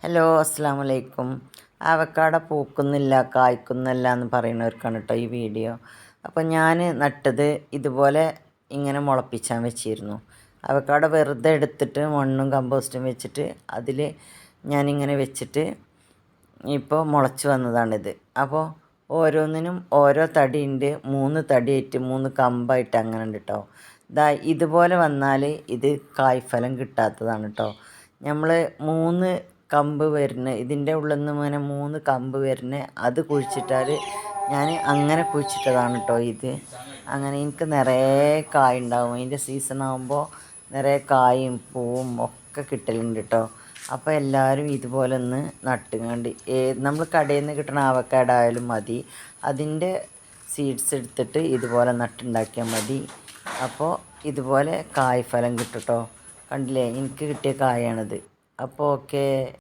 Hello അസ്സാം വലൈക്കും. Avocado പൂക്കുന്നില്ല കായ്ക്കുന്നില്ല എന്ന് പറയുന്നവർക്കാണ് കേട്ടോ ഈ വീഡിയോ. അപ്പോൾ ഞാൻ നട്ടത് ഇതുപോലെ ഇങ്ങനെ മുളപ്പിച്ചാൻ വെച്ചിരുന്നു. അവക്കാട വെറുതെ എടുത്തിട്ട് മണ്ണും കമ്പോസ്റ്റും വെച്ചിട്ട് അതിൽ ഞാനിങ്ങനെ വെച്ചിട്ട് ഇപ്പോൾ മുളച്ച് വന്നതാണിത്. അപ്പോൾ ഓരോന്നിനും ഓരോ തടിയുണ്ട്, 3 തടിയായിട്ട് 3 കമ്പായിട്ട് അങ്ങനെ ഉണ്ട് കേട്ടോ. ഇതുപോലെ വന്നാൽ ഇത് കായ്ഫലം കിട്ടാത്തതാണ് കേട്ടോ. നമ്മൾ 3 കമ്പ് വരുന്ന ഇതിൻ്റെ ഉള്ളിൽ നിന്ന് ഇങ്ങനെ 3 കമ്പ് വരുന്ന അത് കുഴിച്ചിട്ടാൽ ഞാൻ അങ്ങനെ കുഴിച്ചിട്ടതാണ് കേട്ടോ ഇത്. അങ്ങനെ എനിക്ക് നിറയെ കായ ഉണ്ടാവും. അതിൻ്റെ സീസൺ ആകുമ്പോൾ നിറയെ കായും പൂവും ഒക്കെ കിട്ടലുണ്ട് കേട്ടോ. അപ്പോൾ എല്ലാവരും ഇതുപോലെ ഒന്ന് നട്ടുകൊണ്ട് നമ്മൾ കടയിൽ നിന്ന് കിട്ടുന്ന ആവക്കാടായാലും മതി, അതിൻ്റെ സീഡ്സ് എടുത്തിട്ട് ഇതുപോലെ നട്ടുണ്ടാക്കിയാൽ മതി. അപ്പോൾ ഇതുപോലെ കായ്ഫലം കിട്ടും കേട്ടോ. കണ്ടില്ലേ, എനിക്ക് കിട്ടിയ കായാണിത്. അപ്പോൾ ഓക്കേ.